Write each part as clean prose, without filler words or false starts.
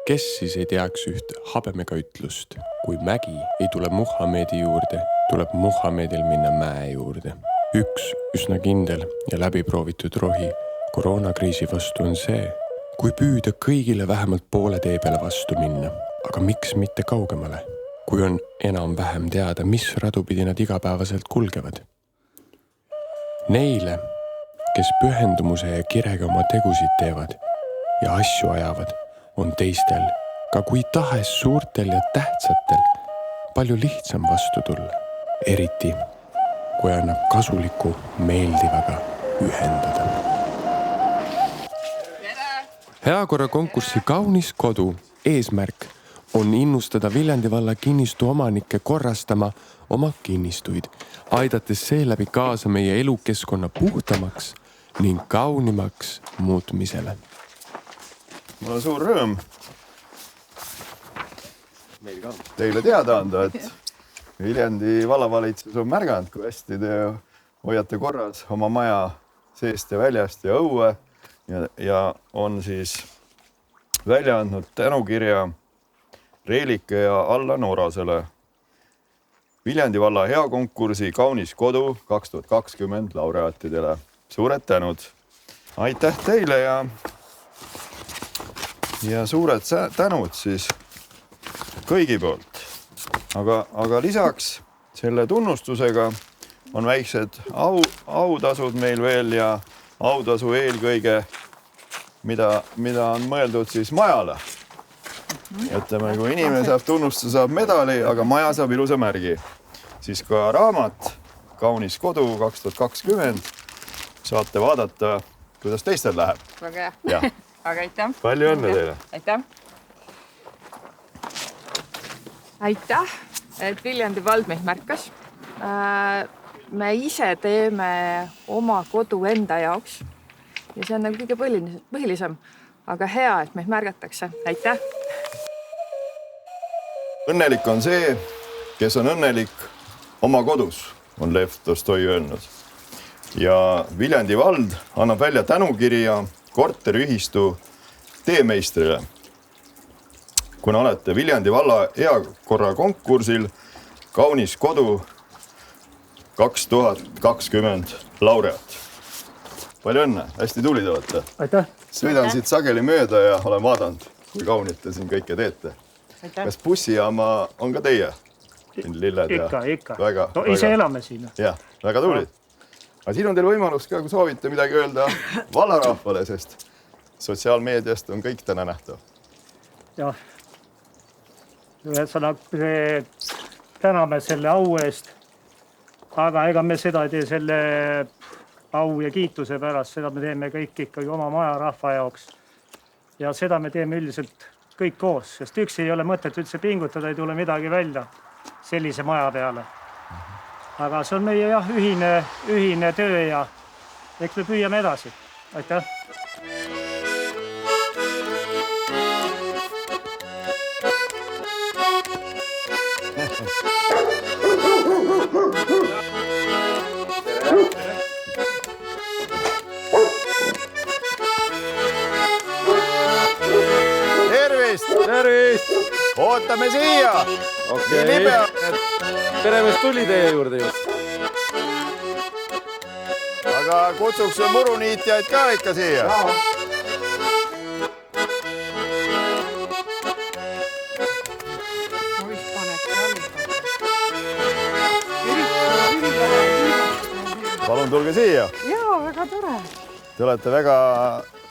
Kes siis ei teaks üht habemega ütlust? Kui mägi ei tule Muhamedi juurde, tuleb Muhamedil minna mäe juurde. Üks üsna kindel ja läbiproovitud rohi koroonakriisi vastu on see, kui püüda kõigile vähemalt poole tee peale vastu minna. Aga miks mitte kaugemale, kui on enam-vähem teada, mis radu pidi nad igapäevaselt kulgevad? Neile, kes pühendumuse ja kirega oma tegusid teevad ja asju ajavad, on teistel, ka kui tahes suurtel ja tähtsatel, palju lihtsam vastu tulla. Eriti, kui annab kasuliku meeldivaga ühendada. Heakorrakonkurssi Kaunis kodu eesmärk on innustada Viljandi valla kinnistu omanikke korrastama oma kinnistuid, aidates seeläbi kaasa meie elukeskkonna puhtamaks ning kaunimaks muutmisele. Mul on suur rõõm teile teada anda, et Viljandi vallavalitsus on märganud, kui hästi te hoiate korras oma maja seest ja väljast ja õue ja on siis välja andnud tänukirja Reelike ja Allan Orasele Viljandi valla heakonkursi Kaunis kodu 2020 laureaatidele. Suured tänud! Aitäh teile ja suured tänud siis kõigi poolt. Aga lisaks selle tunnustusega on väiksed autasud meil veel ja autasu eelkõige, mida on mõeldud siis majale. Ütleme, kui inimene saab tunnustuse, saab medali, aga maja saab ilusa märgi. Siis ka raamat Kaunis kodu 2020 saate vaadata, kuidas teistel läheb. Väga hea. Aga aitäh. Palju õnne teile. Aitäh. Aitäh, et Viljandi vald meid märkas. Me ise teeme oma kodu enda jaoks ja see on nagu kõige põhilisem, aga hea, et meid märgatakse. Aitäh. Õnnelik on see, kes on õnnelik oma kodus, on Lev Tolstoi öelnud. Ja Viljandi vald annab välja tänukirja korteriühistu teemeistrile. Kuna olete Viljandi valla heakorrakonkursil Kaunis kodu 2020 laureaat. Palju õnne, hästi tulid olete. Aitäh. Sõidan siit sageli mööda ja olen vaadanud, kui kaunit te siin kõike teete. Aitäh. Kas bussijaama on ka teie? Lilled ikka. No, ise elame siin. Jah, väga tulid. Aga siin on teil võimalus ka, kui soovite midagi öelda vallarahvale, sest sotsiaalmeediast on kõik täna nähtav. Jah. Ühesõnaga, täname selle au eest, aga ega me seda ei tee selle au ja kiituse pärast, seda me teeme kõik ikkagi oma maja rahva jaoks. Ja seda me teeme üldiselt kõik koos, sest üks ei ole mõtet üldse pingutada, ei tule midagi välja sellise maja peale. Aga see on meie ühine töö ja eks me püüame edasi. Aitäh! Tervist! Ootame siia! Okei. Tere, mis tuli teie juurde just? Aga kutsuks muruniitjaid ka ikka siia. Palun tulge siia. Jaa, väga tore. Te olete väga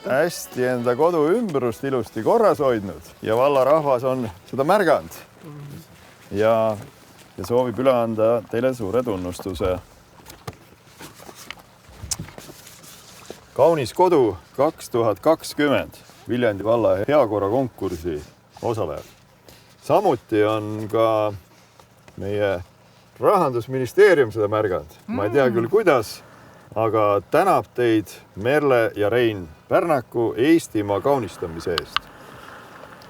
hästi enda kodu ümbrust ilusti korras hoidnud ja vallarahvas on seda märganud ja soovib üle anda teile suure tunnustuse. Kaunis kodu 2020 Viljandi valla heakorrakonkursi osalejad. Samuti on ka meie Rahandusministeerium seda märganud. Ma ei tea küll kuidas, aga tänab teid Merle ja Rein Pärnaku Eestimaa kaunistamise eest.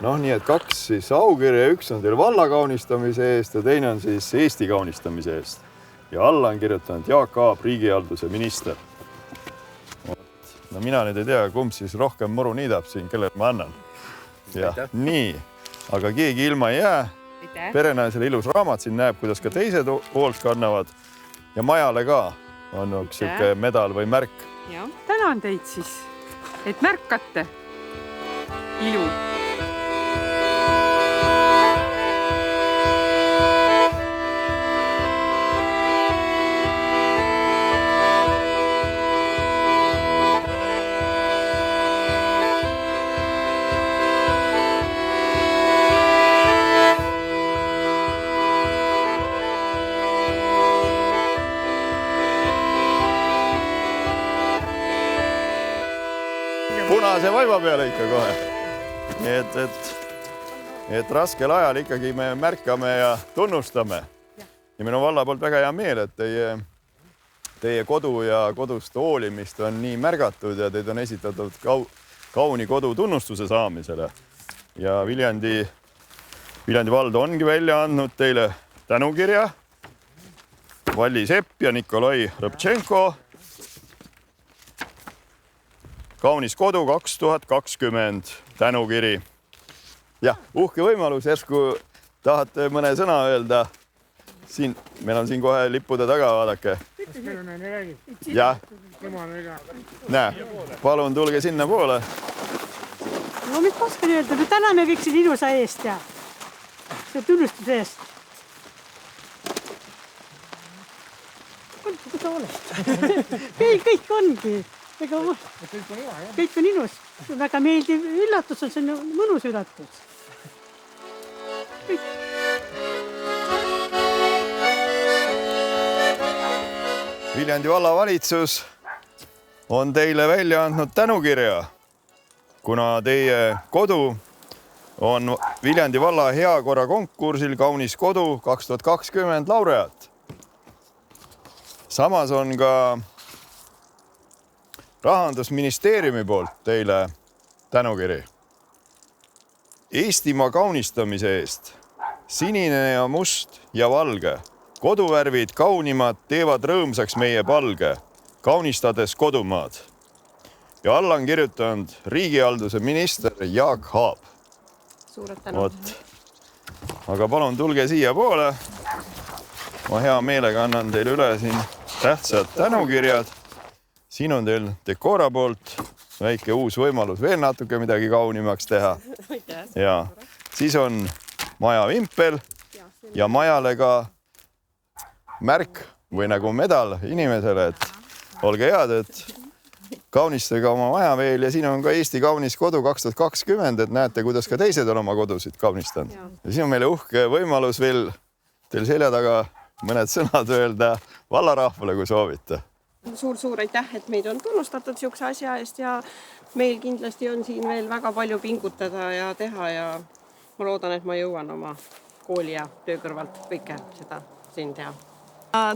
Nii et 2 siis aukirja, üks on teil valla kaunistamise eest ja teine on siis Eesti kaunistamise eest. Ja alla on kirjutanud Jaak Aab, riigihalduse minister. Mina nüüd ei tea, kumb siis rohkem muru niidab siin, kellele ma annan. jah, nii, aga keegi ilma ei jää. Perenaisele ilus raamat, siin näeb, kuidas ka teised hoolt kannavad ja majale ka on üks siuke medal või märk. Tänan teid siis, et märkate ilu. Punase vaiba peale ikka kohe. Et raskel ajal ikkagi me märkame ja tunnustame. Ja meil on valla poolt väga hea meel, et teie kodu ja kodust hoolimist on nii märgatud ja teid on esitatud kauni kodu tunnustuse saamisele. Ja Viljandi vald ongi välja andnud teile tänukirja. Valli Sepp ja Nikolai Rõbtšenko. Kaunis kodu 2020 tänukiri. Jah, uhke võimalus, järsku tahate mõne sõna öelda. Meil on siin kohe lippude taga, vaadake. Jah. Näe, palun tulge sinna poole. No mis ma oskan öelda, me täname kõik siin ilusa eest ja see tunnustuse eest. Kõik ongi. Kõik on ilus. Väga meeldiv üllatus on, see on mõnus üllatus. Viljandi vallavalitsus on teile välja andnud tänukirja, kuna teie kodu on Viljandi valla heakorra konkursil Kaunis kodu 2020 laureaat. Samas on ka Rahandusministeeriumi poolt teile tänukiri. Eestimaa kaunistamise eest sinine ja must ja valge. Koduvärvid kaunimad teevad rõõmsaks meie palge, kaunistades kodumaad. Ja alla on kirjutanud riigihalduse minister Jaak Aab. Suured tänu. Aga palun tulge siia poole. Ma hea meelega annan teile üle siin tähtsad tänukirjad. Siin on teil Decora poolt väike uus võimalus veel natuke midagi kaunimaks teha. Ja siis on maja vimpel ja majale ka märk või nagu medal inimesele, et olge head, et kaunistage oma maja veel ja siin on ka Eesti kaunis kodu 2020, et näete, kuidas ka teised on oma kodusid kaunistanud. Ja siin on meile uhke võimalus veel teil selja taga mõned sõnad öelda vallarahvale, kui soovite. Suur aitäh, et meid on tunnustatud siukse asja eest ja meil kindlasti on siin veel väga palju pingutada ja teha ja ma loodan, et ma jõuan oma kooli ja töö kõrvalt kõike seda siin teha.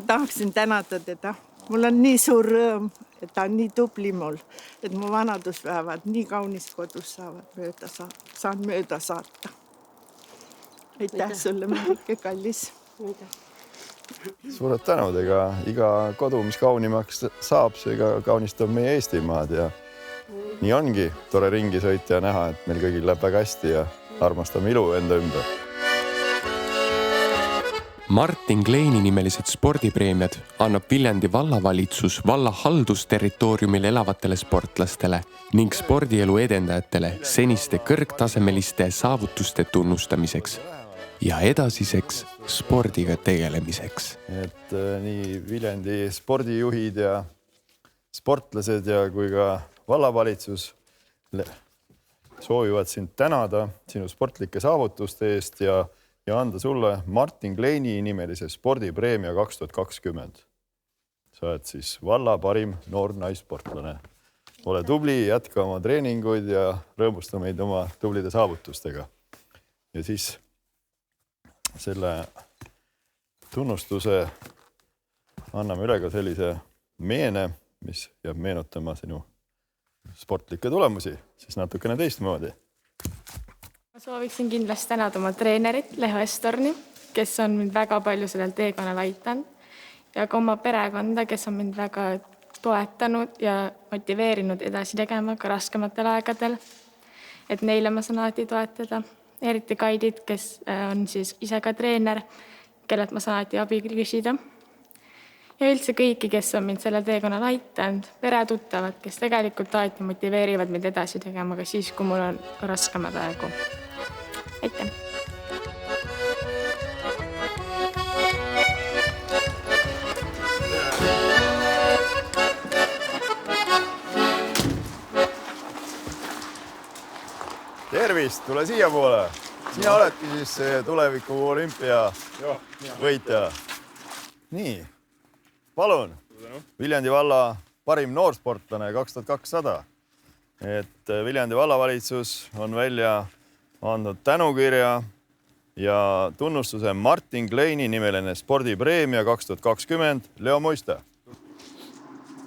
Tahaksin tänada teda. Mul on nii suur rõõm, et ta on nii tubli mul, et mu vanaduspäevad nii kaunis kodus saan mööda saata. Aitäh sulle, Marike, kallis. Suured tänud, iga kodu, mis kaunimaks saab, see kaunistab meie Eestimaad ja nii ongi tore ringi sõita ja näha, et meil kõigil läheb väga hästi ja armastame ilu enda ümber. Martin Kleini nimelised spordipreemiad annab Viljandi vallavalitsus valla haldusterritooriumil elavatele sportlastele ning spordielu edendajatele seniste kõrgtasemeliste saavutuste tunnustamiseks ja edasiseks spordiga tegelemiseks. Et nii Viljandi spordijuhid ja sportlased ja kui ka vallavalitsus soovivad sind tänada sinu sportlike saavutuste eest ja anda sulle Martin Kleini nimelise spordipreemia 2020. Sa oled siis valla parim noor naissportlane. Ole tubli, jätka oma treeninguid ja rõõmusta meid oma tublide saavutustega. Ja siis selle tunnustuse anname üle ka sellise meene, mis jääb meenutama sinu sportlikke tulemusi, siis natukene teistmoodi. Ma sooviksin kindlasti tänada oma treenerit Leho Estorni, kes on mind väga palju sellel teekonnal aitanud ja ka oma perekonda, kes on mind väga toetanud ja motiveerinud edasi tegema ka raskematel aegadel. et neile ma saan alati toetada. Eriti Kaidid, kes on siis ise ka treener, kellelt ma saan alati abi küsida. Ja üldse kõiki, kes on mind selle teekonnal aitanud, peretuttavad, kes tegelikult alati motiveerivad mind edasi tegema ka siis, kui mul on raskema praegu. Aitäh! Tervist, tule siia poole. Sina oledki siis tuleviku olümpia võitja. Nii, palun. Viljandi valla parim noorsportlane 2200. Et Viljandi vallavalitsus on välja andnud tänukirja ja tunnustuse Martin Kleini nimeline spordipreemia 2020 Leo Muiste.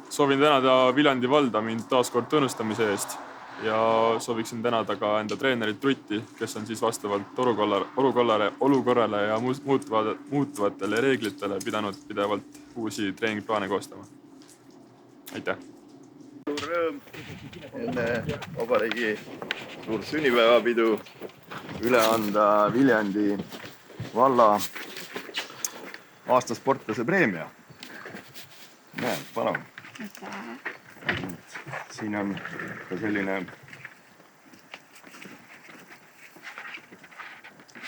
Soovin tänada Viljandi valda mind taaskord tunnustamise eest ja sooviksin tänada ka enda treenerit Rutti, kes on siis vastavalt olukorrale ja muutuvatele reeglitele pidanud pidevalt uusi treeningplaane koostama. Aitäh! Suur rõõm enne vabariigi suur sünnipäevapidu üle anda Viljandi valla aasta sportlase preemia. Näed, palun. Siin on ka selline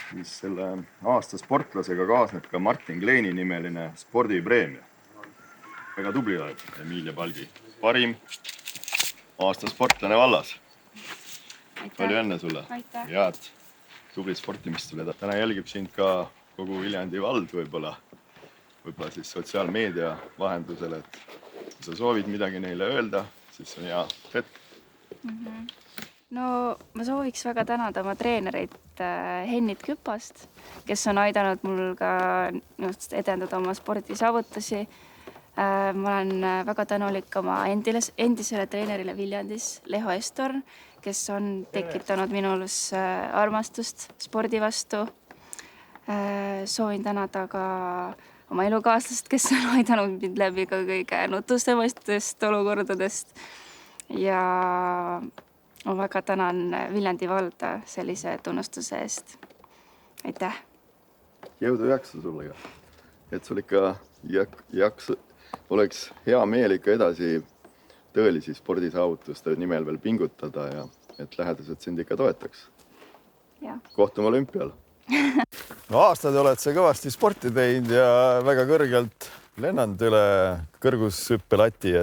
siis selle aasta sportlasega kaasneb ka Martin Kleini nimeline spordipreemia. Väga tubli oled, Emilia Palgi. Parim aasta sportlane vallas. Palju õnne sulle. Head tublit sportimist sulle. Täna jälgib sind ka kogu Viljandi vald võib-olla siis sotsiaalmeedia vahendusel, et kui sa soovid midagi neile öelda, siis on hea hetk. No ma sooviks väga tänada oma treenerit Hennit Küpast, kes on aidanud mul ka edendada oma spordisaavutusi. Ma olen väga tänulik oma endisele treenerile Viljandis, Leho Estorn, kes on tekitanud minus armastust spordi vastu. Soovin tänada ka oma elukaaslast, kes on aidanud mind läbi ka kõige nutustemastest olukordadest. Ja ma väga tänan Viljandi valda sellise tunnustuse eest. Aitäh! Jõudu jaksu sulle ka. Et sul ikka oleks hea meel ikka edasi tõelisi spordisaavutuste nimel veel pingutada ja et lähedased sind ikka toetaks. Kohtume olümpial. No aastad oled sa kõvasti sporti teinud ja väga kõrgelt lennanud üle kõrgushüppelati,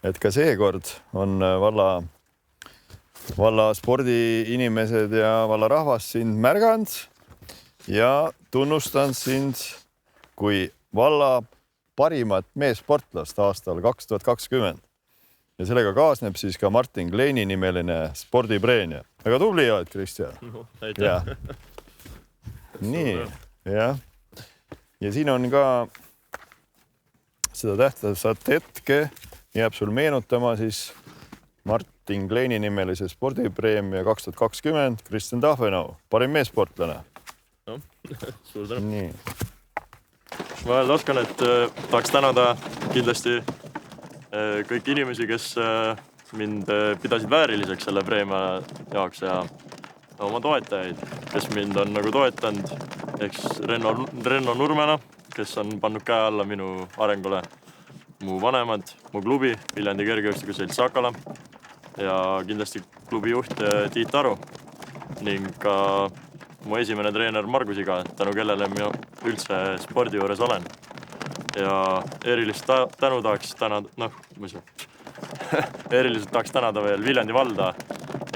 et ka seekord on valla spordiinimesed ja valla rahvas sind märganud ja tunnustan sind kui valla parimat meessportlast aastal 2020. Ja sellega kaasneb siis ka Martin Kleini nimeline spordipreemia. Väga tubli oled, Kristjan. Aitäh. Nii, jah. Ja siin on ka seda tähtsat hetke jääb sul meenutama siis Martin Kleini nimelise spordipreemia 2020 Kristjan Tahvenau, parim meessportlane. Suur tänu. Nii. Ma öelda oskan, et tahaks tänada kindlasti kõiki inimesi, kes mind pidasid vääriliseks selle preemia jaoks ja oma toetajaid, kes mind on nagu toetanud, eks Renno Nurmena, kes on pannud käe alla minu arengule, mu vanemad, mu klubi, Viljandi kergejõustikuselts Sakala ja kindlasti klubi juht Tiit Aru ning ka mu esimene treener Margus Iga, tänu kellele ma üldse spordi juures olen. Ja eriliselt tahaks tänada veel Viljandi valda,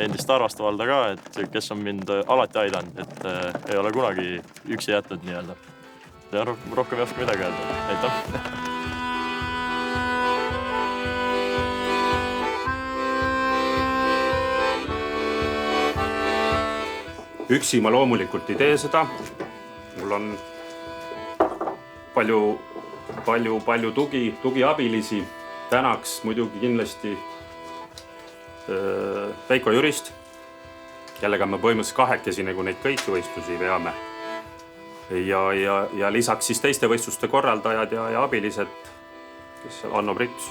endist Arvaste valda ka, et kes on mind alati aidanud, et ei ole kunagi üksi jätnud nii-öelda. Ja rohkem ei oska midagi öelda. Aitäh! Üksi ma loomulikult ei tee seda. Mul on palju tugiabilisi. Tänaks muidugi kindlasti Veiko Jürist, kellega me põhimõtteliselt kahekesi nagu neid kõiki võistlusi veame. Ja lisaks siis teiste võistluste korraldajad ja abilised, kes Anno Prits,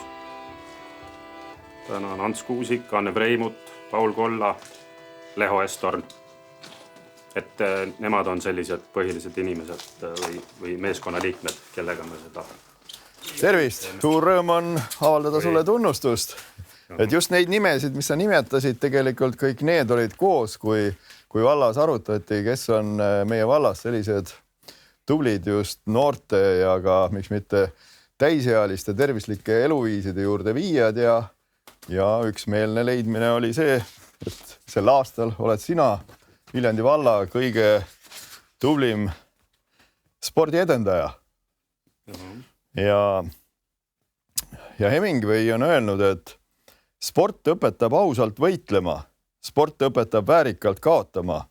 tänan Ants Kuusik, Anne Breimut, Paul Kolla, Leho Estorn. Et nemad on sellised põhilised inimesed või meeskonnaliikmed, kellega me seda... Tervist! Suur rõõm on avaldada sulle tunnustust. Et just neid nimesid, mis sa nimetasid, tegelikult kõik need olid koos, kui vallas arutati, kes on meie vallas sellised tublid just noorte ja ka, miks mitte, täisealiste tervislike eluviiside juurde viijad ja üksmeelne leidmine oli see, et sel aastal oled sina Viljandi valla kõige tublim spordiedendaja. Ja Hemingway on öelnud, et sport õpetab ausalt võitlema, sport õpetab väärikalt kaotama,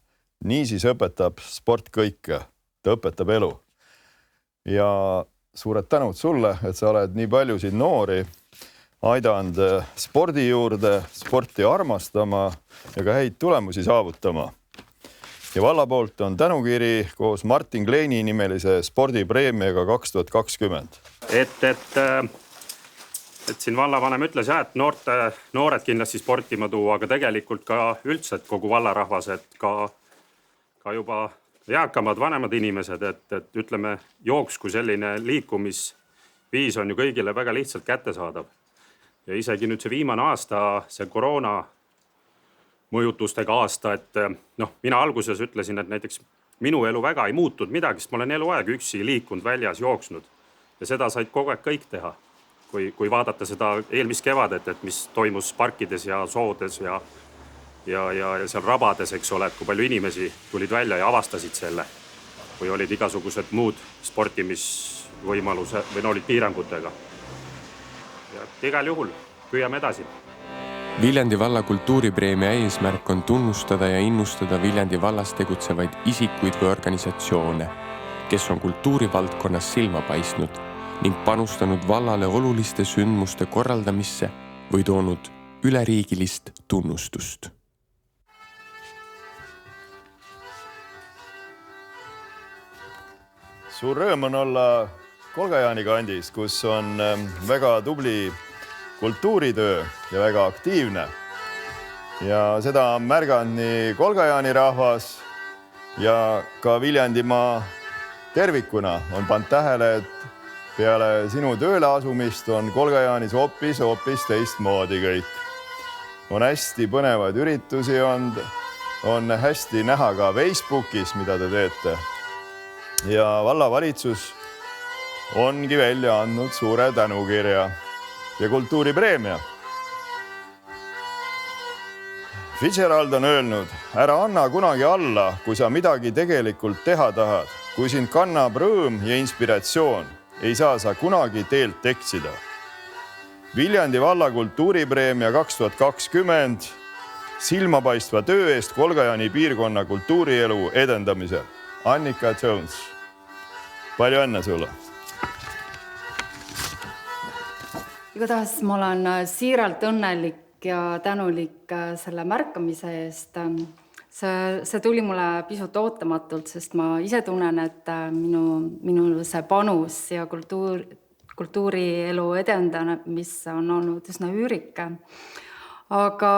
niisiis õpetab sport kõike, ta õpetab elu. Ja suured tänud sulle, et sa oled nii paljusid noori aidanud spordi juurde, sporti armastama ja ka häid tulemusi saavutama. Ja valla poolt on tänukiri koos Martin Kleini nimelise spordipreemiaga 2020. Et siin vallavanem ütles jah, et noored kindlasti sportima tuua, aga tegelikult ka üldse, et kogu vallarahvas, et ka juba eakamad, vanemad inimesed, et ütleme, jooks kui selline liikumisviis on ju kõigile väga lihtsalt kättesaadav. Ja isegi nüüd see viimane aasta, see koroona mõjutustega aasta, et mina alguses ütlesin, et näiteks minu elu väga ei muutud midagi, sest ma olen eluaeg üksi liikunud, väljas jooksnud. Ja seda said kogu aeg kõik teha. Kui vaadata seda eelmist kevadet, et mis toimus parkides ja soodes ja seal rabades, eks ole, et kui palju inimesi tulid välja ja avastasid selle, kui olid igasugused muud sportimisvõimaluse või olid piirangutega. Ja igal juhul püüame edasi. Viljandi valla kultuuripreemia eesmärk on tunnustada ja innustada Viljandi vallas tegutsevaid isikuid või organisatsioone, kes on kultuurivaldkonnas silma paistnud ning panustanud vallale oluliste sündmuste korraldamisse või toonud üleriigilist tunnustust. Suur rõõm on olla Kolgajaani kandis, kus on väga tubli kultuuritöö ja väga aktiivne. Ja seda on märganud nii Kolgajaani rahvas ja ka Viljandimaa tervikuna on pannud tähele, et peale sinu tööle asumist on Kolgajaanis hoopis teistmoodi kõik. On hästi põnevaid üritusi on hästi näha ka Facebookis, mida te teete. Ja vallavalitsus ongi välja andnud suure tänukirja ja kultuuripreemia. Fitzgerald on öelnud, ära anna kunagi alla, kui sa midagi tegelikult teha tahad. Kui sind kannab rõõm ja inspiratsioon, ei saa sa kunagi teelt eksida. Viljandi valla kultuuripreemia 2020 silmapaistva töö eest Kolgajaani piirkonna kultuurielu edendamisel. Annika Jones. Palju õnne sulle! Igatahes ma olen siiralt õnnelik ja tänulik selle märkamise eest. See tuli mulle pisut ootamatult, sest ma ise tunnen, et minu see panus ja kultuurielu edendamine, mis on olnud üsna üürike. Aga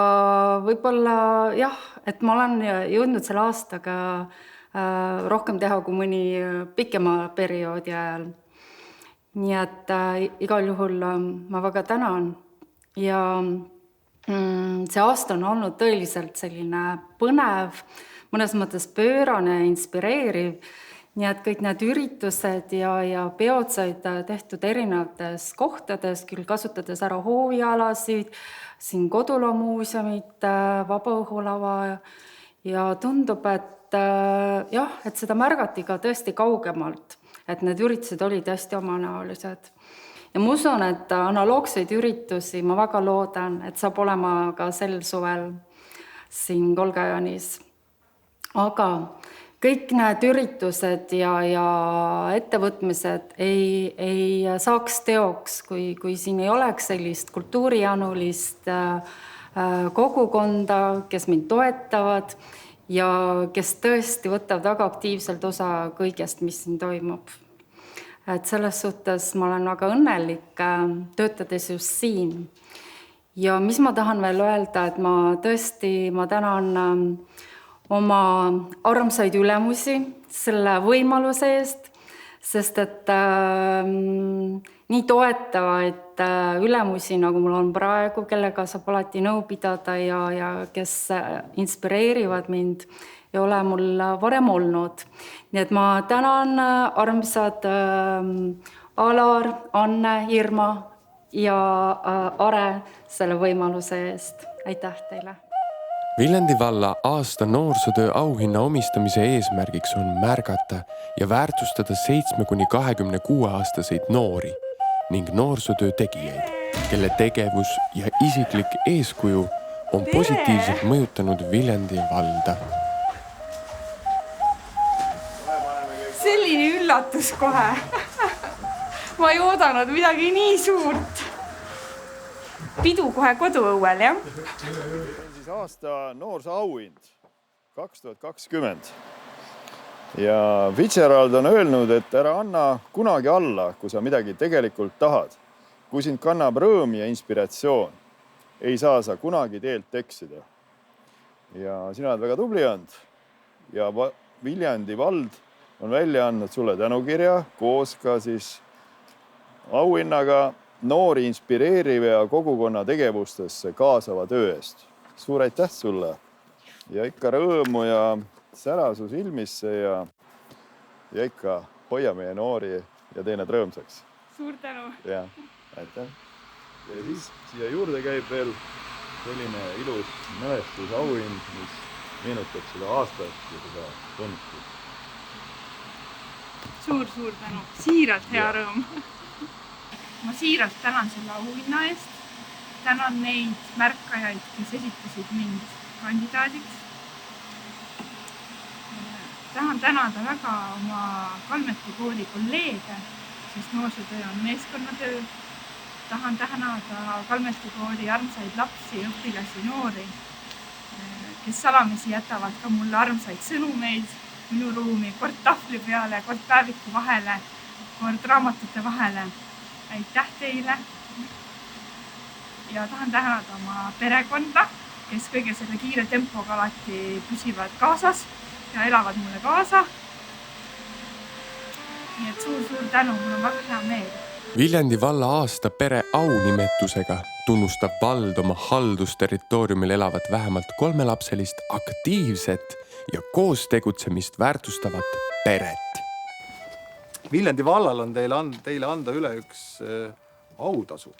võib-olla jah, et ma olen jõudnud selle aastaga rohkem teha kui mõni pikema perioodi ajal. Nii et igal juhul ma väga tänan ja see aasta on olnud tõeliselt selline põnev, mõnes mõttes pöörane ja inspireeriv. Nii et kõik need üritused ja peod said tehtud erinevates kohtades, küll kasutades ära hoovialasid, siin Koduloomuuseumit, Vabaõhulava ja tundub, et seda märgati ka tõesti kaugemalt, et need üritused olid hästi omanäolised. Ja ma usun, et analoogseid üritusi ma väga loodan, et saab olema ka sel suvel siin Kolgajaanis. Aga kõik need üritused ja ettevõtmised ei saaks teoks, kui siin ei oleks sellist kultuurijanulist kogukonda, kes mind toetavad ja kes tõesti võtavad väga aktiivselt osa kõigest, mis siin toimub. Et selles suhtes ma olen väga õnnelik töötades just siin. ja mis ma tahan veel öelda, et ma tänan oma armsaid ülemusi selle võimaluse eest, sest et nii toetavaid ülemusi, nagu mul on praegu, kellega saab alati nõu pidada ja kes inspireerivad mind, ei ole mul varem olnud. Nii et ma tänan armsad Alar, Anne, Irma ja Are selle võimaluse eest. Aitäh teile! Viljandi valla aasta noorsootöö auhinna omistamise eesmärgiks on märgata ja väärtustada 7–26-aastaseid noori ning noorsootöö tegijaid, kelle tegevus ja isiklik eeskuju on positiivselt mõjutanud Viljandi valda. Selline üllatus kohe. Ma ei oodanud midagi nii suurt. Pidu kohe koduõuel, jah? Aasta noorsooauhind 2020 ja Fitzgerald on öelnud, et ära anna kunagi alla, kui sa midagi tegelikult tahad. Kui sind kannab rõõm ja inspiratsioon, ei saa sa kunagi teelt eksida. Ja sina oled väga tubli olnud ja Viljandi vald on välja andnud sulle tänukirja koos ka siis auhinnaga noori inspireeriva ja kogukonna tegevustesse kaasava töö eest. Suur aitäh sulle ja ikka rõõmu ja sära su silmisse ja ikka hoia meie noori ja tee need rõõmsaks. Suur tänu! Ja, aitäh! Ja siis siia juurde käib veel selline ilus mälestusauhind, mis meenutab seda aastat ja seda tunnustust. Suur tänu! Siiralt hea rõõm! Ma siiralt tänan selle auhinna eest. Tänan neid märkajaid, kes esitasid mind kandidaadiks. Tahan tänada väga oma Kalmeti kooli kolleege, sest noorsootöö on meeskonnatöö. Tahan tänada Kalmeti kooli armsaid lapsi, õpilasi, noori, kes salamisi jätavad ka mulle armsaid sõnumeid minu ruumi, kord tahvli peale, kord päeviku vahele, kord raamatute vahele. Aitäh teile! Ja tahan tänada oma perekonda, kes kõige selle kiire tempoga alati püsivad kaasas ja elavad mulle kaasa. Nii et suur tänu, mul on väga hea meel. Viljandi valla aasta pere aunimetusega tunnustab vald oma haldusterritooriumil elavat vähemalt 3-lapselist aktiivset ja koos tegutsemist väärtustavat peret. Viljandi vallal on teile anda üle üks autasu.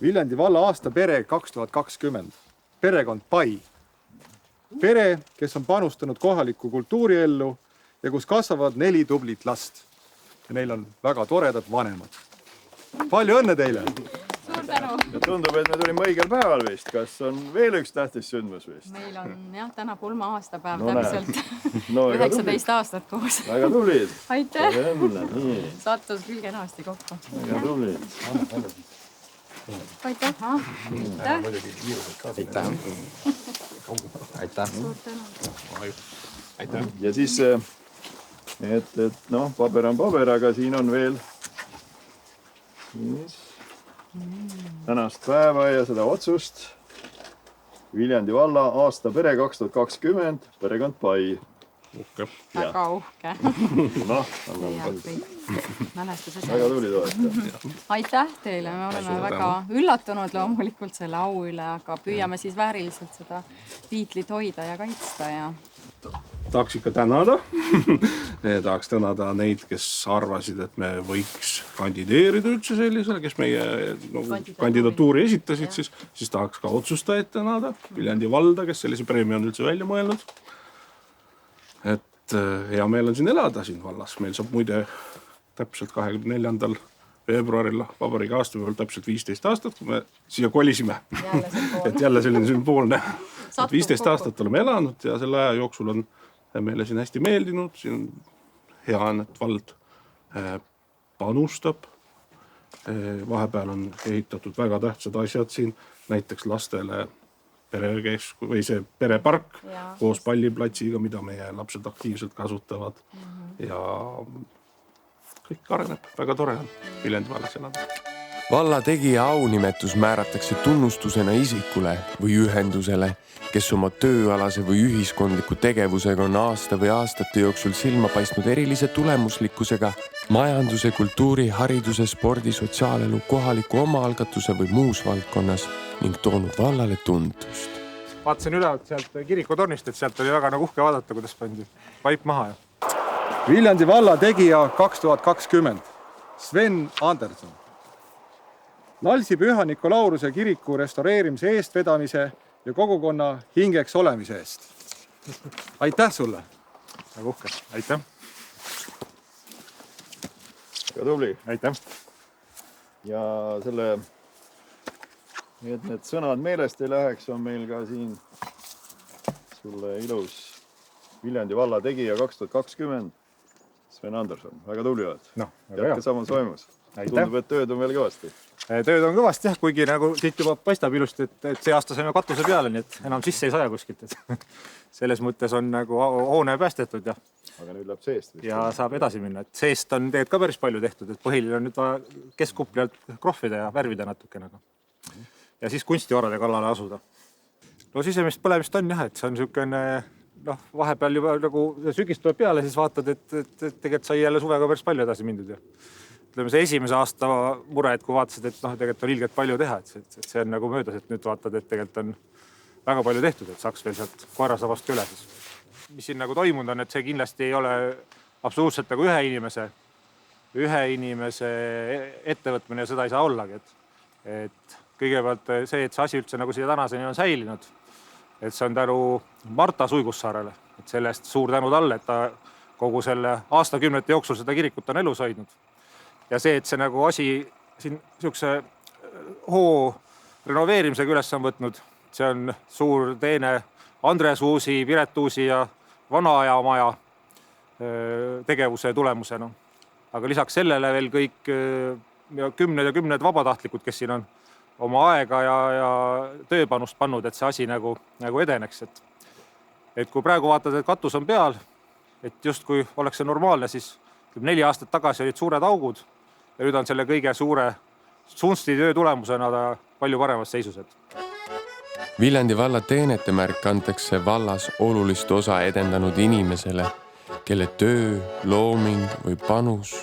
Viljandi valla aasta pere 2020. Perekond Pai. Pere, kes on panustanud kohalikku kultuuriellu ja kus kasvavad 4 tublit last. Ja neil on väga toredad vanemad. Palju õnne teile! Suur tänu! Ja tundub, et me tulime õigel päeval vist. Kas on veel üks tähtis sündmus vist? Meil on jah, täna pulma aastapäev No täpselt. No, 19 aastat koos. Väga tublid! Aitäh! Nii. Sattus küll kenasti kokku. Väga tublid! Aitäh! Aitäh! Aitäh! Suur tänu! Aitäh! Ja siis, et paber on paber, aga siin on veel tänast päeva ja seda otsust. Viljandi valla aasta pere 2020, perekond Pai. Uhke. Väga uhke. Väga tuli toeta. Aitäh teile, me oleme väga üllatunud loomulikult selle au üle, aga püüame siis vääriliselt seda tiitlit hoida ja kaitsta ja tahaks ikka tänada. Tahaks tänada neid, kes arvasid, et me võiks kandideerida üldse sellisele, kes meie kandidatuuri esitasid, siis tahaks ka otsustajaid tänada. Viljandi valda, kes sellise preemia on üldse välja mõelnud. Et hea meel on siin elada siin vallas. Meil saab muide täpselt 24. veebruaril vabariigi aastapäeval täpselt 15 aastat, kui me siia kolisime. Et jälle selline sümboolne. 15 aastat oleme elanud ja selle aja jooksul on meile siin hästi meeldinud. Siin on hea on, et vald panustab. Vahepeal on ehitatud väga tähtsad asjad siin, näiteks lastele või see perepark koos palliplatsiga, mida meie lapsed aktiivselt kasutavad. Ja kõik areneb, väga tore on Viljandi vallas elada. Valla tegija aunimetus määratakse tunnustusena isikule või ühendusele, kes oma tööalase või ühiskondliku tegevusega on aasta või aastate jooksul silma paistnud erilise tulemuslikkusega majanduse, kultuuri, hariduse, spordi, sotsiaalelu, kohaliku omaalgatuse või muus valdkonnas ning toonud vallale tuntust. Vaatasin üle sealt kirikutornist, et sealt oli väga nagu uhke vaadata, kuidas pandi vaip maha. Viljandi valla tegija 2020, Sven Anderson. Nalsi Püha Nikolauruse kiriku restaureerimise eestvedamise ja kogukonna hingeks olemise eest. Aitäh sulle! Väga uhke, aitäh! Väga tubli! Aitäh! Ja selle, et need sõnad meelest ei läheks, on meil ka siin sulle ilus Viljandi valla tegija 2020, Sven Anderson. Väga tubli oled. Jätke samas vaimus. Tundub, et tööd on veel kõvasti. Tööd on kõvasti, jah, kuigi nagu siit juba paistab ilusti, et see aasta saime katuse peale, nii et enam sisse ei saja kuskilt. Selles mõttes on nagu hoone päästetud. Aga nüüd läheb seest. Ja saab edasi minna. Et seest on tegelikult ka päris palju tehtud, et põhiline on nüüd keskkupli alt krohvida ja värvida natukene. Ja siis kunstivarade kallale asuda. No sisemist põlemist on jah, et see on niisugune, vahepeal juba nagu sügis tuleb peale, siis vaatad, et tegelikult sai jälle suvega päris palju edasi mindud. Ütleme see esimese aasta mure, et kui vaatasid, et tegelikult on ilgelt palju teha, et see on nagu möödas, et nüüd vaatad, et tegelikult on väga palju tehtud, et saaks veel sealt koerasabast üle. Mis siin nagu toimunud on, et see kindlasti ei ole absoluutselt nagu ühe inimese ettevõtmine ja seda ei saa ollagi. Et kõigepealt see, et see asi üldse nagu siia tänaseni on säilinud, et see on tänu Marta Suigussaarele, et sellest suur tänu talle, et ta kogu selle aastakümnete jooksul seda kirikut on elus hoidnud. Ja see, et see nagu asi siin niisuguse hoo renoveerimisega üles on võtnud, see on suur teene Andres Uusi, Piret Uusi ja Vanaaja maja tegevuse tulemusena. Aga lisaks sellele veel kõik kümned ja kümned vabatahtlikud, kes siin on oma aega ja tööpanust pannud, et see asi nagu edeneks. Et kui praegu vaatad, et katus on peal, et just kui oleks see normaalne, siis 4 aastat tagasi olid suured augud ja nüüd on selle kõige suure sunsti töö tulemusena palju paremas seisus. Viljandi valla teenetemärk antakse vallas olulist osa edendanud inimesele, kelle töö, looming või panus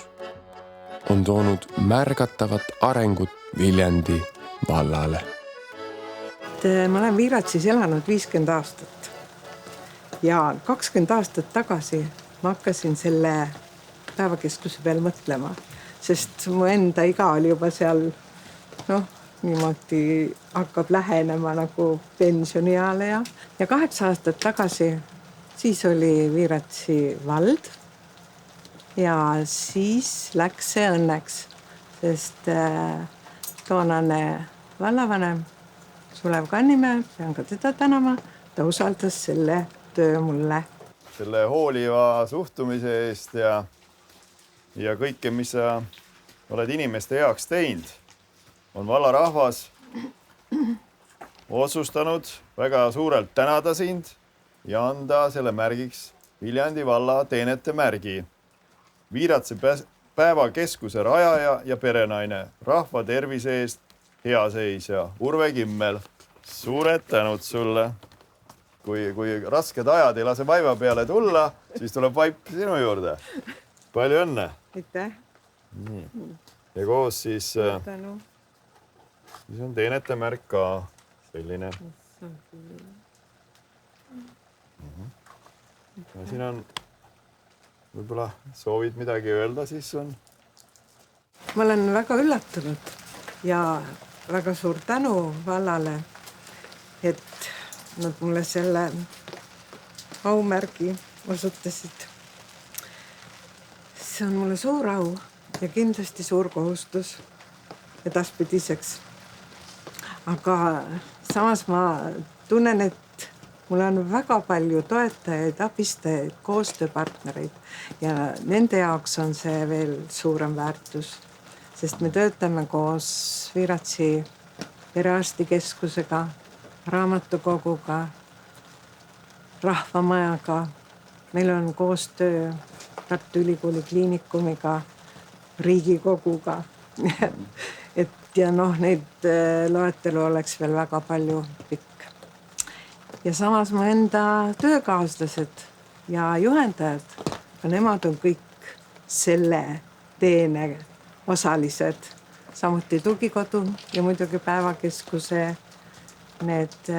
on toonud märgatavat arengut Viljandi vallale. Ma olen Viratsis elanud 50 aastat ja 20 aastat tagasi ma hakkasin selle päevakeskuse peal mõtlema, sest mu enda iga oli juba seal, niimoodi hakkab lähenema nagu pensionieale ja 8 aastat tagasi siis oli Viratsi vald ja siis läks see õnneks, sest toonane vallavanem Sulev Kannimäe, pean ka teda tänama, ta usaldas selle töö mulle. Selle hooliva suhtumise eest ja kõike, mis sa oled inimeste heaks teinud, on vallarahvas otsustanud väga suurelt tänada sind ja anda selle märgiks Viljandi valla teenete märgi. Viratsi päevakeskuse rajaja ja perenaine, rahva tervise eest hea seisja Urve Kimmel. Suured tänud sulle. Kui rasked ajad ei lase vaiva peale tulla, siis tuleb vaip sinu juurde. Palju õnne! Aitäh! Ja koos siis on teenete märk ka selline. Ja siin on, võib-olla soovid midagi öelda, siis on. Ma olen väga üllatunud ja väga suur tänu vallale, et nad mulle selle aumärgi osutasid. See on mulle suur au ja kindlasti suur kohustus edaspidiseks. Aga samas ma tunnen, et mul on väga palju toetajaid, abistajaid, koostööpartnereid ja nende jaoks on see veel suurem väärtus, sest me töötame koos Viratsi perearstikeskusega, raamatukoguga, rahvamajaga. Meil on koostöö Tartu Ülikooli kliinikumiga, Riigikoguga. Et ja noh, neid loetelu oleks veel väga palju pikk. Ja samas mu enda töökaaslased ja juhendajad, nemad on kõik selle teene osalised, samuti tugikodu ja muidugi päevakeskuse need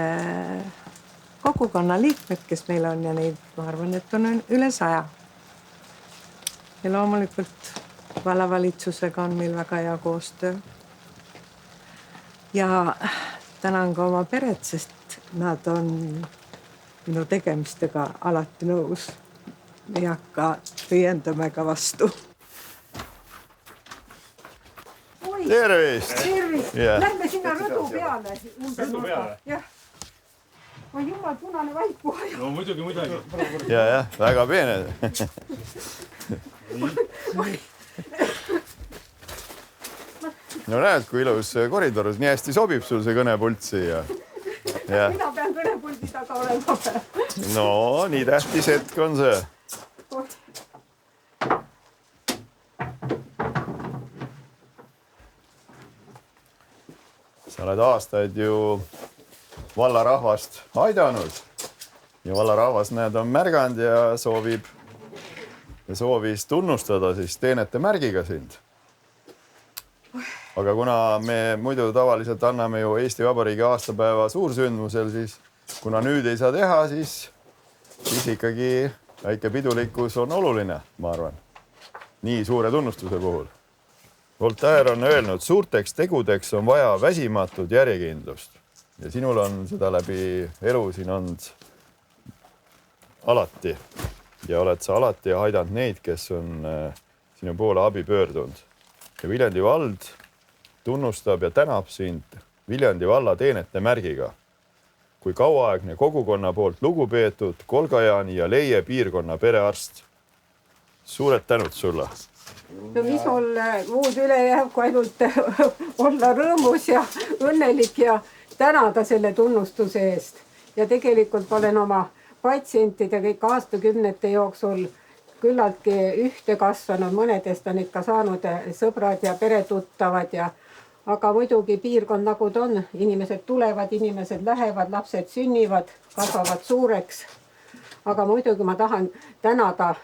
kogukonna liikmed, kes meil on ja neid, ma arvan, et on üle 100. Ja loomulikult vallavalitsusega on meil väga hea koostöö. Ja tänan ka oma peret, sest nad on minu tegemistega alati nõus. Ei hakka õiendama ega vastu. Tervist! Tervist! Yeah. Lähme sinna rõdu peale. Rõdu peale? Jah. On jumal punane vaipu. No muidugi. Ja, väga peene. No näed, kui ilus koridorus, nii hästi sobib sul see kõnepult siia. Mina pean kõnepuldi taga olema. No, nii tähtis hetk on see. Sa oled aastaid ju vallarahvast aidanud ja vallarahvas näed on märganud ja soovis tunnustada siis teenete märgiga sind. Aga kuna me muidu tavaliselt anname ju Eesti Vabariigi aastapäeva suursündmusel, siis kuna nüüd ei saa teha, siis ikkagi väike pidulikkus on oluline, ma arvan, nii suure tunnustuse puhul. Voltaire on öelnud, suurteks tegudeks on vaja väsimatut järjekindlust ja sinul on seda läbi elu siin olnud alati ja oled sa alati aidanud neid, kes on sinu poole abi pöördunud. Ja Viljandi vald tunnustab ja tänab sind Viljandi valla teenete märgiga kui kauaaegne kogukonna poolt lugupeetud Kolgajaani ja Leie piirkonna perearst. Suured tänud sulle! No mis mul muud üle jääb, kui ainult olla rõõmus ja õnnelik ja tänada selle tunnustuse eest. Ja tegelikult olen oma patsientide kõik aastakümnete jooksul küllaltki ühte kasvanud, mõnedest on ikka saanud sõbrad ja peretuttavad aga muidugi piirkond nagu ta on, inimesed tulevad, inimesed lähevad, lapsed sünnivad, kasvavad suureks. Aga muidugi ma tahan tänada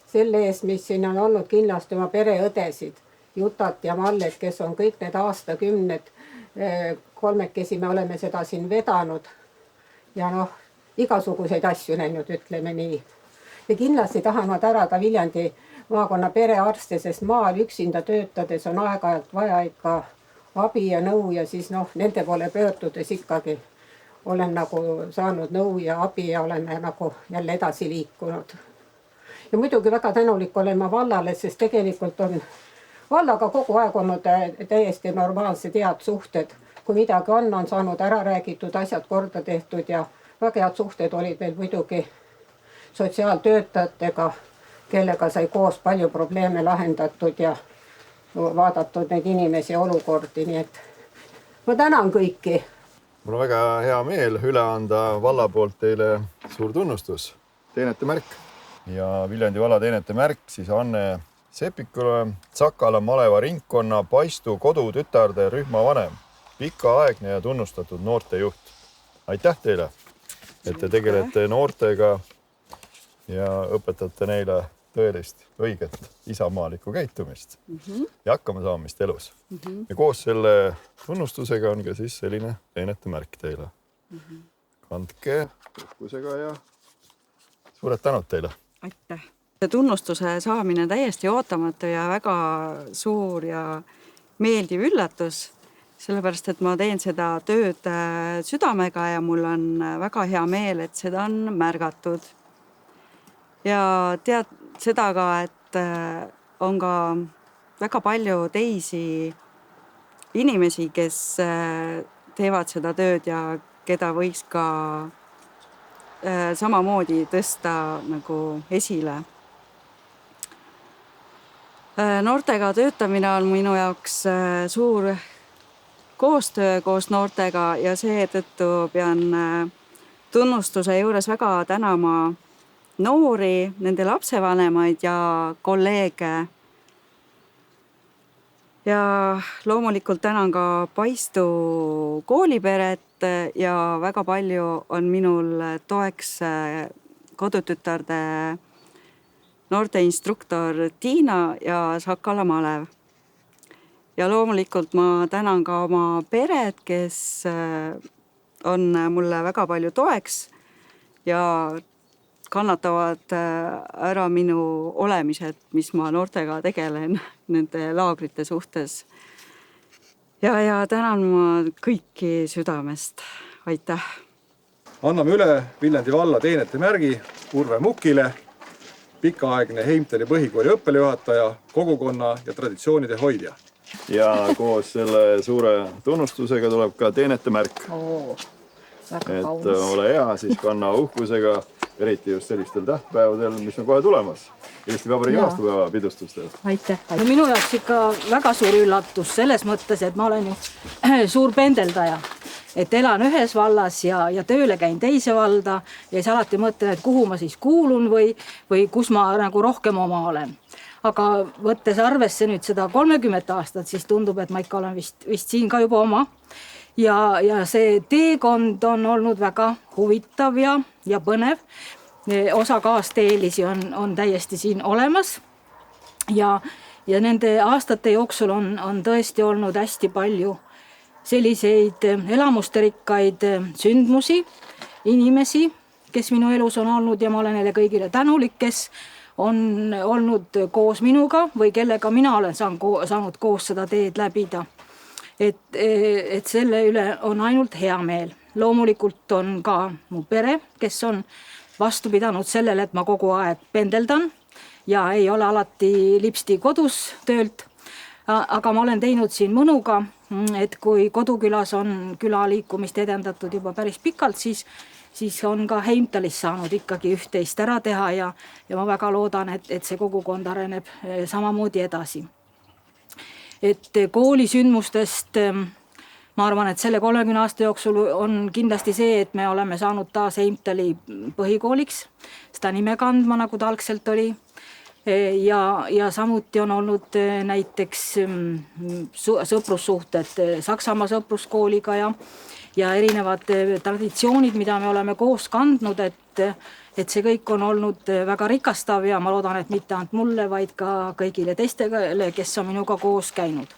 selle eest, mis siin on olnud kindlasti oma pereõdesid, Jutat ja Mallet, kes on kõik need aastakümned, kolmekesi me oleme seda siin vedanud ja noh, igasuguseid asju näinud, ütleme nii. Ja kindlasti tahan ma tänada Viljandi maakonna perearste, sest maal üksinda töötades on aeg-ajalt vaja ikka abi ja nõu ja siis noh, nende poole pöördudes ikkagi olen nagu saanud nõu ja abi ja olen nagu jälle edasi liikunud. Ja muidugi väga tänulik olen ma vallale, sest tegelikult on vallaga kogu aeg olnud täiesti normaalsed head suhted. Kui midagi on saanud ära räägitud, asjad korda tehtud ja väga head suhted olid meil muidugi sotsiaaltöötajatega, kellega sai koos palju probleeme lahendatud ja vaadatud neid inimesi ja olukordi. Nii et ma tänan kõiki. Mul on väga hea meel üle anda valla poolt teile suur tunnustus, teenete märk. Ja Viljandi valla teenete märk siis Anne Sepikule, Sakala maleva ringkonna Paistu kodutütarde rühma vanem, pikaaegne ja tunnustatud noortejuht. Aitäh teile, et te tegelete noortega ja õpetate neile tõelist õiget isamaalikku käitumist ja hakkama saamist elus. Ja koos selle tunnustusega on ka siis selline teenete märk teile. Kandke uhkusega ja suured tänud teile. Aitäh. Tunnustuse saamine täiesti ootamatu ja väga suur ja meeldiv üllatus, sellepärast et ma teen seda tööd südamega ja mul on väga hea meel, et seda on märgatud. Ja tead seda ka, et on ka väga palju teisi inimesi, kes teevad seda tööd ja keda võiks ka samamoodi tõsta nagu esile. Noortega töötamine on minu jaoks suur koostöö koos noortega ja seetõttu pean tunnustuse juures väga tänama noori, nende lapsevanemaid ja kolleege. ja loomulikult tänan ka Paistu kooliperet ja väga palju on minul toeks kodutütarde noorteinstruktor Tiina ja Sakala Malev. Ja loomulikult ma tänan ka oma peret, kes on mulle väga palju toeks ja kannatavad ära minu olemised, mis ma noortega tegelen nende laagrite suhtes. Ja tänan ma kõiki südamest. Aitäh! Anname üle Viljandi valla teenete märgi Urve Mukile, pikaaegne Heimtali põhikooli õppejuhataja, kogukonna ja traditsioonide hoidja. Ja koos selle suure tunnustusega tuleb ka teenete märk. Et ole hea, siis kanna uhkusega, eriti just sellistel tähtpäevadel, mis on kohe tulemas. Eesti Vabariigi aastapäeva pidustustel. Aitäh. No minu jaoks ikka väga suur üllatus selles mõttes, et ma olen ju suur pendeldaja. Et elan ühes vallas ja tööle käin teise valda ja siis alati mõtlen, et kuhu ma siis kuulun või kus ma nagu rohkem oma olen. Aga võttes arvesse nüüd seda 30 aastat, siis tundub, et ma ikka olen vist siin ka juba oma. Ja see teekond on olnud väga huvitav ja põnev. Osa kaasteelisi on täiesti siin olemas. Ja nende aastate jooksul on tõesti olnud hästi palju selliseid elamusterikkaid sündmusi, inimesi, kes minu elus on olnud ja ma olen neile kõigile tänulik, kes on olnud koos minuga või kellega mina olen saanud koos seda teed läbida. Et selle üle on ainult hea meel. Loomulikult on ka mu pere, kes on vastu pidanud sellele, et ma kogu aeg pendeldan ja ei ole alati lipsti kodus töölt. Aga ma olen teinud siin mõnuga, et kui Kodukülas on külaliikumist edendatud juba päris pikalt, siis on ka Heimtalis saanud ikkagi üht-teist ära teha ja ma väga loodan, et see kogukond areneb samamoodi edasi. Et koolisündmustest ma arvan, et selle 30 aasta jooksul on kindlasti see, et me oleme saanud taas Heimtali põhikooliks, seda nime kandma, nagu ta algselt oli. Ja samuti on olnud näiteks sõprussuhted Saksamaa sõpruskooliga ja erinevad traditsioonid, mida me oleme koos kandnud, et see kõik on olnud väga rikastav ja ma loodan, et mitte ainult mulle, vaid ka kõigile teistele, kes on minuga koos käinud.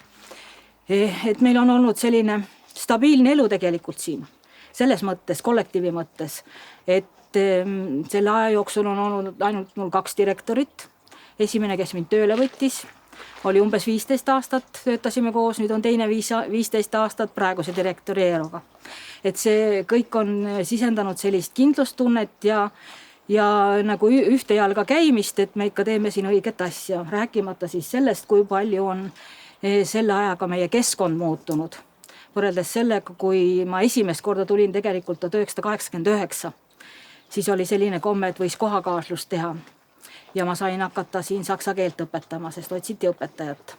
Et meil on olnud selline stabiilne elu tegelikult siin, selles mõttes, kollektiivi mõttes, et selle aja jooksul on olnud ainult mul 2 direktorit. Esimene, kes mind tööle võttis, oli umbes 15 aastat, töötasime koos, nüüd on teine 15 aastat praeguse direktori Eeroga. Et see kõik on sisendanud sellist kindlustunnet ja nagu ühte jalga käimist, et me ikka teeme siin õiget asja, rääkimata siis sellest, kui palju on selle ajaga meie keskkond muutunud. Võrreldes sellega, kui ma esimest korda tulin tegelikult 1989, siis oli selline komme, et võis kohakaaslust teha. Ja ma sain hakata siin saksa keelt õpetama, sest otsiti õpetajat.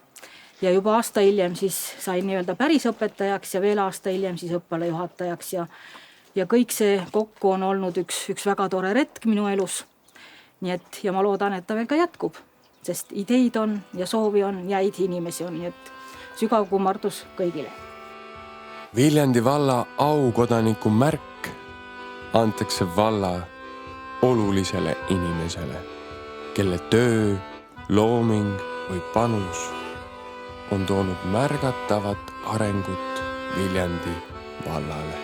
Ja juba aasta hiljem siis sain nii-öelda päris õpetajaks ja veel aasta hiljem siis õppealajuhatajaks. Ja kõik see kokku on olnud üks väga tore retk minu elus. Nii et, ja ma loodan, et ta veel ka jätkub, sest ideid on ja soovi on ja häid inimesi on. Nii et sügav kummardus kõigile. Viljandi valla aukodaniku märk antakse valla olulisele inimesele, kelle töö, looming või panus on toonud märgatavat arengut Viljandi vallale.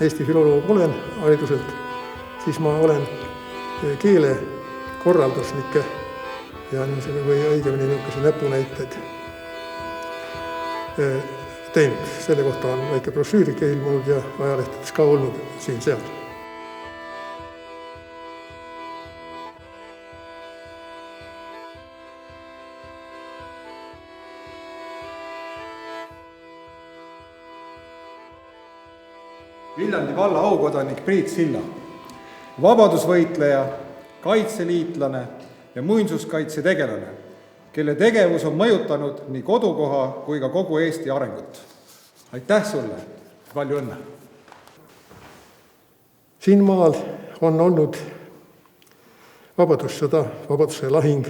Eesti filoloog olen hariduselt, siis ma olen keelekorraldusnikke ja või õigemini niisuguse näpunäited teinud. Selle kohta on väike brošüürike ilmunud ja ajalehtedes ka olnud siin-seal. Viljandi valla aukodanik Priit Silla, vabadusvõitleja, kaitseliitlane ja muinsuskaitse tegelane, kelle tegevus on mõjutanud nii kodukoha kui ka kogu Eesti arengut. Aitäh sulle, palju õnne! Siin maal on olnud vabadussõda, vabaduse lahing.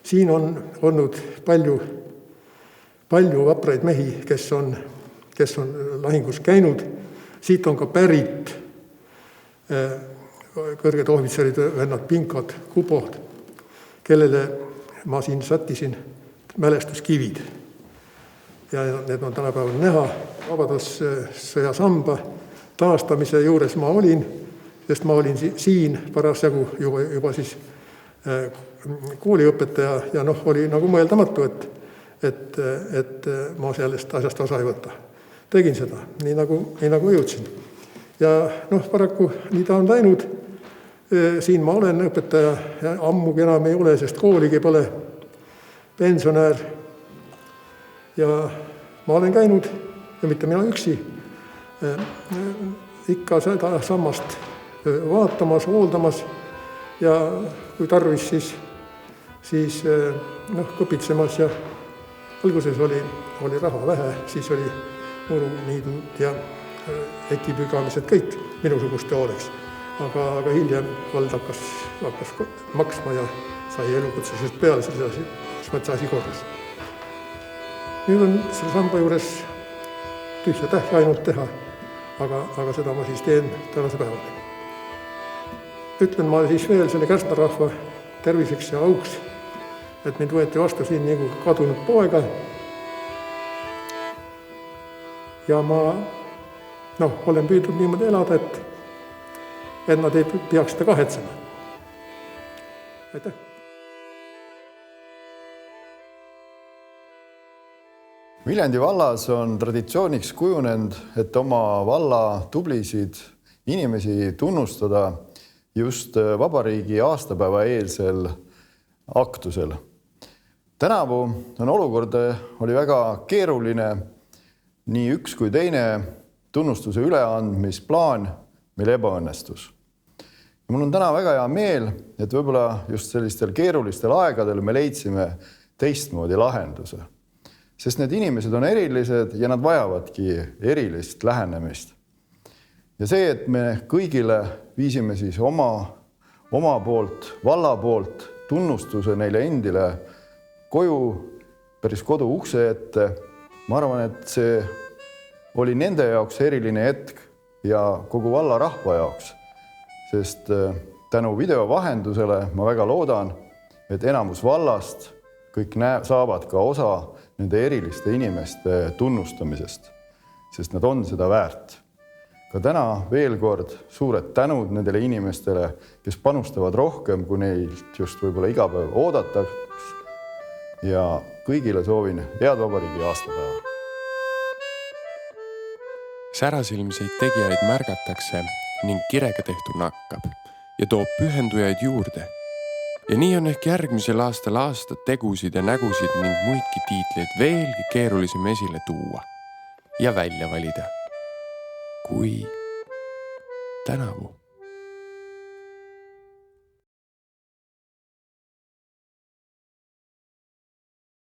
Siin on olnud palju palju vapraid mehi, kes on lahingus käinud. Siit on ka pärit kõrged ohvitserid, vennad Pinkad, Kubod, kellele ma siin sättisin mälestuskivid. Ja need on tänapäeval näha. Vabadussõja samba taastamise juures ma olin, sest ma olin siin parasjagu juba siis kooliõpetaja ja oli nagu mõeldamatu, et ma sellest asjast osa ei võta. Tegin seda, nii nagu jõudsin. Ja paraku nii ta on läinud. Siin ma olen õpetaja ja ammugi enam ei ole, sest kooligi pole, pensionär. Ja ma olen käinud, ja mitte mina üksi, ikka seda sammast vaatamas, hooldamas ja kui tarvis, siis kõpitsemas ja alguses oli raha vähe, siis oli muruniidud ja ekipügamised kõik minusuguste hooleks. Aga hiljem vald hakkas maksma ja sai elukutsusest peale, siis võtta asi korras. Nüüd on selle samba juures tühja tähja ainult teha, aga seda ma siis teen tänase päevani. Ütlen ma siis veel selle kärstarahva terviseks ja auks, et mind võeti vastu siin nagu kadunud poega. Ja ma olen püüdnud niimoodi elada, et nad ei peaks seda kahetsema. Aitäh! Viljandi vallas on traditsiooniks kujunenud, et oma valla tublisid inimesi tunnustada just vabariigi aastapäeva eelsel aktusel. Tänavu on olukord oli väga keeruline, nii üks kui teine tunnustuse üleandmisplaan meil ebaõnnestus. Ja mul on täna väga hea meel, et võib-olla just sellistel keerulistel aegadel me leidsime teistmoodi lahenduse. Sest need inimesed on erilised ja nad vajavadki erilist lähenemist. Ja see, et me kõigile viisime siis oma poolt, valla poolt tunnustuse neile endile koju, päris kodu ukse ette, ma arvan, et see oli nende jaoks eriline hetk ja kogu valla rahva jaoks. Sest tänu video vahendusele ma väga loodan, et enamus vallast kõik saavad ka osa nende eriliste inimeste tunnustamisest, sest nad on seda väärt. Ka täna veel kord suured tänud nendele inimestele, kes panustavad rohkem, kui neilt just võib-olla iga päev oodataks. Ja kõigile soovin head vabariigi aastapäeva. Särasilmseid tegijaid märgatakse ning kirega tehtu nakkab ja toob pühendujaid juurde. Ja nii on ehk järgmisel aastal aastad tegusid ja nägusid ning muidki tiitleid veelgi keerulisem esile tuua ja välja valida. Kui tänavu.